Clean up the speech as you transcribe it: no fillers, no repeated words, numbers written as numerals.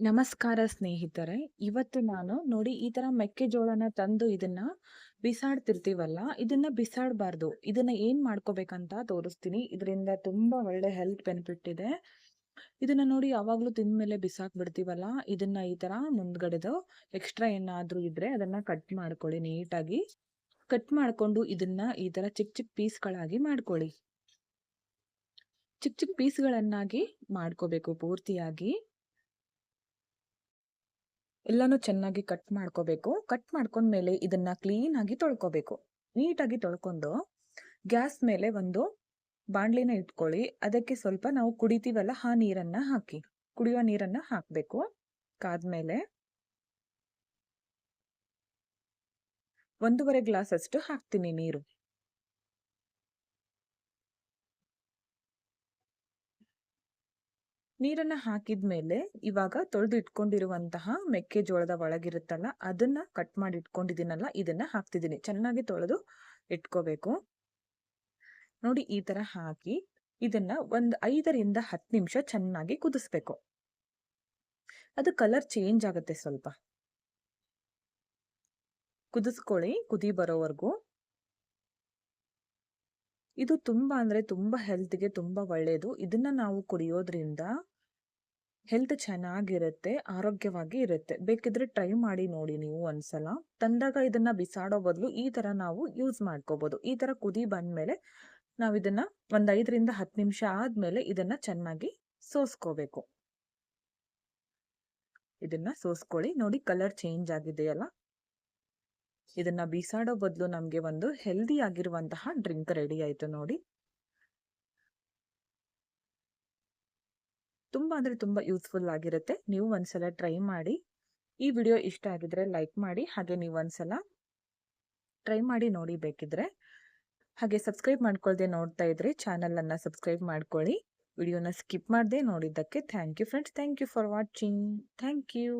ನಮಸ್ಕಾರ ಸ್ನೇಹಿತರೆ. ಇವತ್ತು ನಾನು ನೋಡಿ ಈ ತರ ಮೆಕ್ಕೆಜೋಳನ ತಂದು ಇದನ್ನ ಬಿಸಾಡ್ತಿರ್ತೀವಲ್ಲ, ಇದನ್ನ ಬಿಸಾಡಬಾರ್ದು. ಇದನ್ನ ಏನ್ ಮಾಡ್ಕೋಬೇಕಂತ ತೋರಿಸ್ತೀನಿ. ಇದರಿಂದ ತುಂಬಾ ಒಳ್ಳೆ ಹೆಲ್ತ್ ಬೆನಿಫಿಟ್ ಇದೆ. ಇದನ್ನ ನೋಡಿ ಯಾವಾಗ್ಲೂ ತಿಂದ್ಮೇಲೆ ಬಿಸಾಕ್ ಬಿಡ್ತೀವಲ್ಲ, ಇದನ್ನ ಈ ತರ ಮುಂದ್ಗಡೆದು ಎಕ್ಸ್ಟ್ರಾ ಏನಾದ್ರೂ ಇದ್ರೆ ಅದನ್ನ ಕಟ್ ಮಾಡ್ಕೊಳ್ಳಿ ನೀಟಾಗಿ. ಕಟ್ ಮಾಡ್ಕೊಂಡು ಇದನ್ನ ಈ ತರ ಚಿಕ್ಕ ಚಿಕ್ಕ ಪೀಸ್ಗಳಾಗಿ ಮಾಡ್ಕೊಳ್ಳಿ. ಚಿಕ್ಕ ಚಿಕ್ಕ ಪೀಸ್ಗಳನ್ನಾಗಿ ಮಾಡ್ಕೋಬೇಕು ಪೂರ್ತಿಯಾಗಿ. ಎಲ್ಲಾನು ಚೆನ್ನಾಗಿ ಕಟ್ ಮಾಡ್ಕೋಬೇಕು. ಕಟ್ ಮಾಡ್ಕೊಂಡ್ಮೇಲೆ ಇದನ್ನ ಕ್ಲೀನ್ ಆಗಿ ತೊಳ್ಕೊಬೇಕು. ನೀಟಾಗಿ ತೊಳ್ಕೊಂಡು ಗ್ಯಾಸ್ ಮೇಲೆ ಒಂದು ಬಾಣ್ಲಿನ ಇಟ್ಕೊಳ್ಳಿ. ಅದಕ್ಕೆ ಸ್ವಲ್ಪ ನಾವು ಕುಡಿತೀವಲ್ಲ ಆ ನೀರನ್ನ ಹಾಕಿ. ಕುಡಿಯುವ ನೀರನ್ನ ಹಾಕ್ಬೇಕು. ಕಾದ್ಮೇಲೆ 1.5 ಗ್ಲಾಸ್ ಅಷ್ಟು ಹಾಕ್ತೀನಿ ನೀರು. ನೀರನ್ನ ಹಾಕಿದ್ಮೇಲೆ ಇವಾಗ ತೊಳೆದು ಇಟ್ಕೊಂಡಿರುವಂತಹ ಮೆಕ್ಕೆಜೋಳದ ಒಳಗಿರುತ್ತಲ್ಲ ಅದನ್ನ ಕಟ್ ಮಾಡಿ ಇಟ್ಕೊಂಡಿದ್ದೀನಲ್ಲ ಇದನ್ನ ಹಾಕ್ತಿದ್ದೀನಿ. ಚೆನ್ನಾಗಿ ತೊಳೆದು ಇಟ್ಕೋಬೇಕು. ನೋಡಿ ಈ ತರ ಹಾಕಿ ಇದನ್ನ ಒಂದು 5 ರಿಂದ 10 ನಿಮಿಷ ಚೆನ್ನಾಗಿ ಕುದಿಸ್ಬೇಕು. ಅದು ಕಲರ್ ಚೇಂಜ್ ಆಗುತ್ತೆ ಸ್ವಲ್ಪ. ಕುದಿಸ್ಕೊಳ್ಳಿ ಕುದಿ ಬರೋವರೆಗೂ. ಇದು ತುಂಬಾ ಅಂದ್ರೆ ತುಂಬಾ ಹೆಲ್ತ್ಗೆ ತುಂಬಾ ಒಳ್ಳೆಯದು. ಇದನ್ನ ನಾವು ಕುಡಿಯೋದ್ರಿಂದ ಹೆಲ್ತ್ ಚೆನ್ನಾಗಿರುತ್ತೆ, ಆರೋಗ್ಯವಾಗಿ ಇರುತ್ತೆ. ಬೇಕಿದ್ರೆ ಟ್ರೈ ಮಾಡಿ ನೋಡಿ ನೀವು ಒಂದ್ಸಲ. ತಂದಾಗ ಇದನ್ನ ಬಿಸಾಡೋ ಬದಲು ಈ ತರ ನಾವು ಯೂಸ್ ಮಾಡ್ಕೋಬಹುದು. ಈ ತರ ಕುದಿ ಬಂದ್ಮೇಲೆ ನಾವು ಇದನ್ನ ಒಂದ್ 5 ರಿಂದ 10 ನಿಮಿಷ ಆದ್ಮೇಲೆ ಇದನ್ನ ಚೆನ್ನಾಗಿ ಸೋಸ್ಕೋಬೇಕು. ಇದನ್ನ ಸೋಸ್ಕೊಳ್ಳಿ. ನೋಡಿ ಕಲರ್ ಚೇಂಜ್ ಆಗಿದೆಯಲ್ಲ. ಇದನ್ನ ಬಿಸಾಡೋ ಬದಲು ನಮ್ಗೆ ಒಂದು ಹೆಲ್ದಿ ಆಗಿರುವಂತಹ ಡ್ರಿಂಕ್ ರೆಡಿ ಆಯ್ತು ನೋಡಿ. ತುಂಬಾ ಅಂದ್ರೆ ತುಂಬಾ ಯೂಸ್ಫುಲ್ ಆಗಿರುತ್ತೆ. ನೀವು ಒಂದ್ಸಲ ಟ್ರೈ ಮಾಡಿ. ಈ ವಿಡಿಯೋ ಇಷ್ಟ ಆಗಿದ್ರೆ ಲೈಕ್ ಮಾಡಿ. ಹಾಗೆ ನೀವು ಒಂದ್ಸಲ ಟ್ರೈ ಮಾಡಿ ನೋಡಿ ಬೇಕಿದ್ರೆ. ಹಾಗೆ ಸಬ್ಸ್ಕ್ರೈಬ್ ಮಾಡ್ಕೊಳ್ದೆ ನೋಡ್ತಾ ಇದ್ರೆ ಚಾನಲ್ ಅನ್ನ ಸಬ್ಸ್ಕ್ರೈಬ್ ಮಾಡ್ಕೊಳ್ಳಿ. ವಿಡಿಯೋನ ಸ್ಕಿಪ್ ಮಾಡದೆ ನೋಡಿದ್ದಕ್ಕೆ thank you friends. Thank you for watching. Thank you.